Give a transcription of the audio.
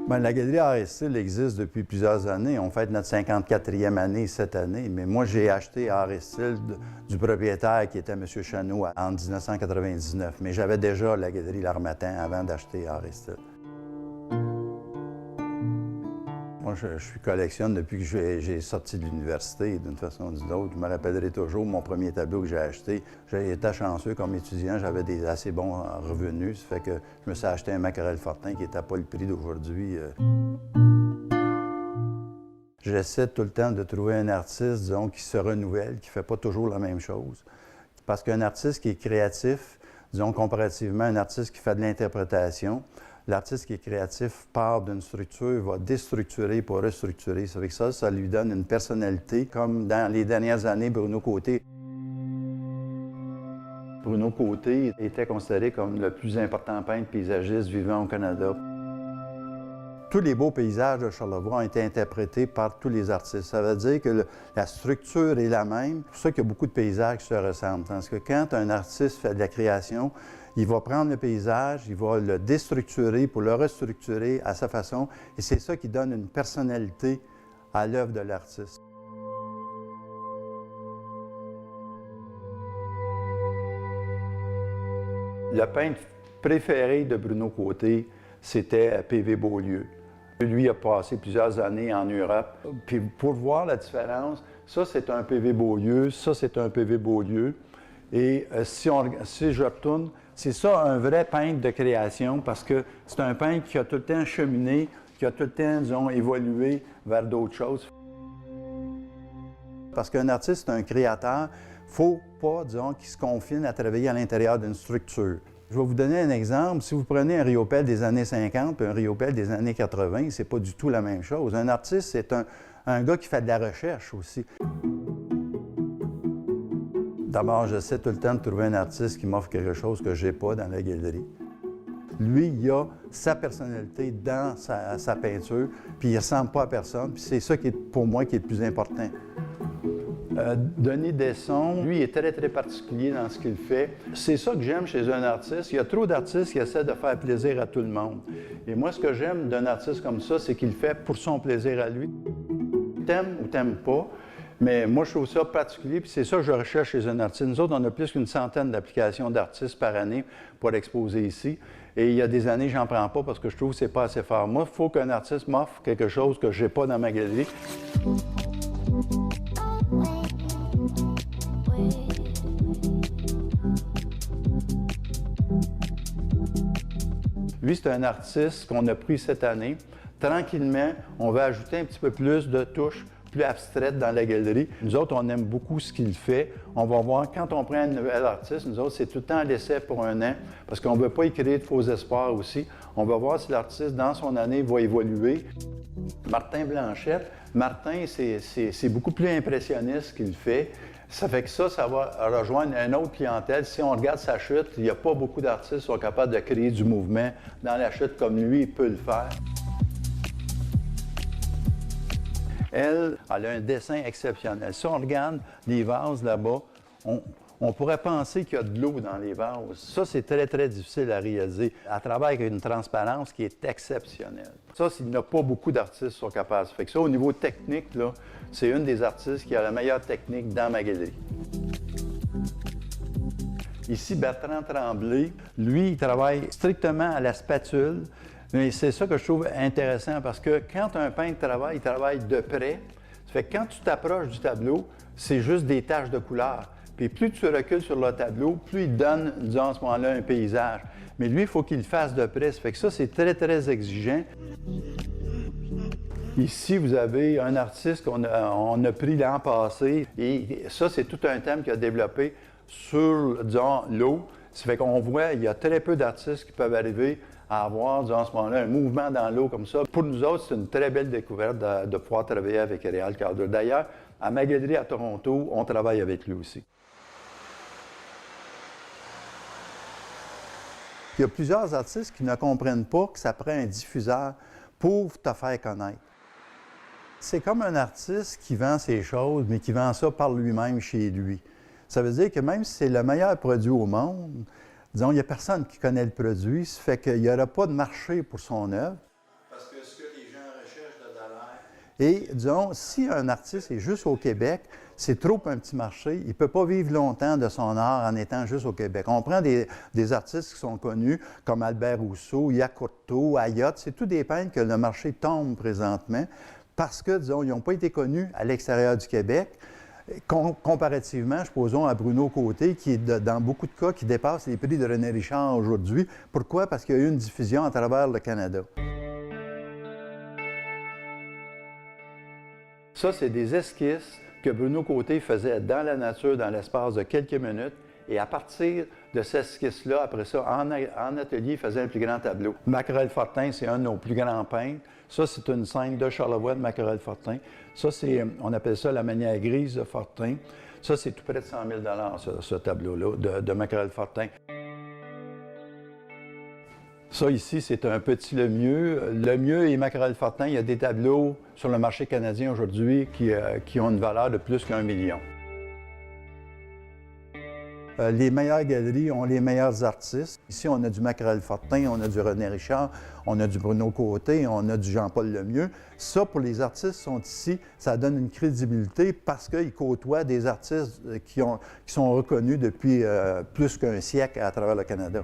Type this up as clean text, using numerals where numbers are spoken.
Bien, la Galerie Art et Style existe depuis plusieurs années. On fête notre 54e année cette année. Mais moi, j'ai acheté Art et Style du propriétaire qui était M. Chano en 1999. Mais j'avais déjà la Galerie L'Harmattan avant d'acheter Art et Style. Moi, je collectionne depuis que j'ai sorti de l'université, d'une façon ou d'une autre. Je me rappellerai toujours mon premier tableau que j'ai acheté. J'ai été chanceux comme étudiant, j'avais des assez bons revenus. Ça fait que je me suis acheté un Macquerel Fortin qui n'était pas le prix d'aujourd'hui. J'essaie tout le temps de trouver un artiste, disons, qui se renouvelle, qui ne fait pas toujours la même chose. Parce qu'un artiste qui est créatif, disons comparativement à un artiste qui fait de l'interprétation, l'artiste qui est créatif part d'une structure, va déstructurer pour restructurer. Ça fait que ça lui donne une personnalité, comme dans les dernières années, Bruno Côté. Bruno Côté était considéré comme le plus important peintre paysagiste vivant au Canada. Tous les beaux paysages de Charlevoix ont été interprétés par tous les artistes. Ça veut dire que la structure est la même. C'est pour ça qu'il y a beaucoup de paysages qui se ressemblent. Parce que quand un artiste fait de la création, il va prendre le paysage, il va le déstructurer pour le restructurer à sa façon. Et c'est ça qui donne une personnalité à l'œuvre de l'artiste. Le peintre préféré de Bruno Côté, c'était P.V. Beaulieu. Lui a passé plusieurs années en Europe. Puis pour voir la différence, ça c'est un P.V. Beaulieu, ça c'est un P.V. Beaulieu. Et si je retourne, c'est ça un vrai peintre de création parce que c'est un peintre qui a tout le temps cheminé, qui a tout le temps, disons, évolué vers d'autres choses. Parce qu'un artiste, c'est un créateur, il ne faut pas, disons, qu'il se confine à travailler à l'intérieur d'une structure. Je vais vous donner un exemple. Si vous prenez un Riopelle des années 50 et un Riopelle des années 80, c'est pas du tout la même chose. Un artiste, c'est un gars qui fait de la recherche aussi. D'abord, j'essaie tout le temps de trouver un artiste qui m'offre quelque chose que je n'ai pas dans la galerie. Lui, il a sa personnalité dans sa peinture, puis il ne ressemble pas à personne, puis c'est ça qui est, pour moi, qui est le plus important. Denis Desson, lui, est très, très particulier dans ce qu'il fait. C'est ça que j'aime chez un artiste. Il y a trop d'artistes qui essaient de faire plaisir à tout le monde. Et moi, ce que j'aime d'un artiste comme ça, c'est qu'il le fait pour son plaisir à lui. T'aimes ou t'aimes pas, mais moi, je trouve ça particulier, puis c'est ça que je recherche chez un artiste. Nous autres, on a plus qu'une centaine d'applications d'artistes par année pour exposer ici. Et il y a des années, j'en prends pas parce que je trouve que c'est pas assez fort. Moi, il faut qu'un artiste m'offre quelque chose que j'ai pas dans ma galerie. Lui, c'est un artiste qu'on a pris cette année. Tranquillement, on va ajouter un petit peu plus de touches plus abstraites dans la galerie. Nous autres, on aime beaucoup ce qu'il fait. On va voir, quand on prend un nouvel artiste, nous autres, c'est tout le temps l'essai pour un an, parce qu'on ne veut pas y créer de faux espoirs aussi. On va voir si l'artiste, dans son année, va évoluer. Martin Blanchette, Martin, c'est beaucoup plus impressionniste ce qu'il fait. Ça fait que ça va rejoindre une autre clientèle. Si on regarde sa chute, il n'y a pas beaucoup d'artistes qui sont capables de créer du mouvement dans la chute comme lui, il peut le faire. Elle a un dessin exceptionnel. Si on regarde les vases là-bas, on pourrait penser qu'il y a de l'eau dans les vases. Ça, c'est très, très difficile à réaliser. Elle travaille avec une transparence qui est exceptionnelle. Ça, il n'y a pas beaucoup d'artistes qui sont capables. Ça fait que ça, au niveau technique, là, c'est une des artistes qui a la meilleure technique dans ma galerie. Ici, Bertrand Tremblay, lui, il travaille strictement à la spatule. Mais c'est ça que je trouve intéressant parce que quand un peintre travaille, il travaille de près. Ça fait que quand tu t'approches du tableau, c'est juste des taches de couleur. Puis plus tu recules sur le tableau, plus il donne, disons, à ce moment-là, un paysage. Mais lui, il faut qu'il le fasse de près. Ça fait que ça, c'est très, très exigeant. Ici, vous avez un artiste qu'on a pris l'an passé. Et ça, c'est tout un thème qu'il a développé sur, disons, l'eau. Ça fait qu'on voit, il y a très peu d'artistes qui peuvent arriver à avoir, disons, à ce moment-là, un mouvement dans l'eau comme ça. Pour nous autres, c'est une très belle découverte de pouvoir travailler avec Réal Calder. D'ailleurs, à ma galerie à Toronto, on travaille avec lui aussi. Il y a plusieurs artistes qui ne comprennent pas que ça prend un diffuseur pour te faire connaître. C'est comme un artiste qui vend ses choses, mais qui vend ça par lui-même chez lui. Ça veut dire que même si c'est le meilleur produit au monde, disons, il n'y a personne qui connaît le produit, ça fait qu'il n'y aura pas de marché pour son œuvre. Parce que ce que Et disons, si un artiste est juste au Québec, c'est trop un petit marché. Il ne peut pas vivre longtemps de son art en étant juste au Québec. On prend des artistes qui sont connus, comme Albert Rousseau, Yakurto, Ayotte. C'est tous des peintres que le marché tombe présentement parce que, disons, ils n'ont pas été connus à l'extérieur du Québec. Comparativement, supposons à Bruno Côté, qui est dans beaucoup de cas qui dépasse les prix de René Richard aujourd'hui. Pourquoi? Parce qu'il y a eu une diffusion à travers le Canada. Ça, c'est des esquisses que Bruno Côté faisait dans la nature, dans l'espace de quelques minutes. Et à partir de ces esquisses-là, après ça, en atelier, il faisait un plus grand tableau. Macquerel Fortin, c'est un de nos plus grands peintres. Ça, c'est une scène de Charlevoix de Macquerel Fortin. Ça, on appelle ça la manière grise de Fortin. Ça, c'est tout près de 100 000 ce tableau-là de Macquerel Fortin. Ça, ici, c'est un petit Lemieux. Lemieux et Macquerel Fortin, il y a des tableaux sur le marché canadien aujourd'hui qui ont une valeur de plus qu'1 million. Les meilleures galeries ont les meilleurs artistes. Ici, on a du Macquerel Fortin, on a du René Richard, on a du Bruno Côté, on a du Jean-Paul Lemieux. Ça, pour les artistes qui sont ici, ça donne une crédibilité parce qu'ils côtoient des artistes qui sont reconnus depuis plus qu'1 siècle à travers le Canada.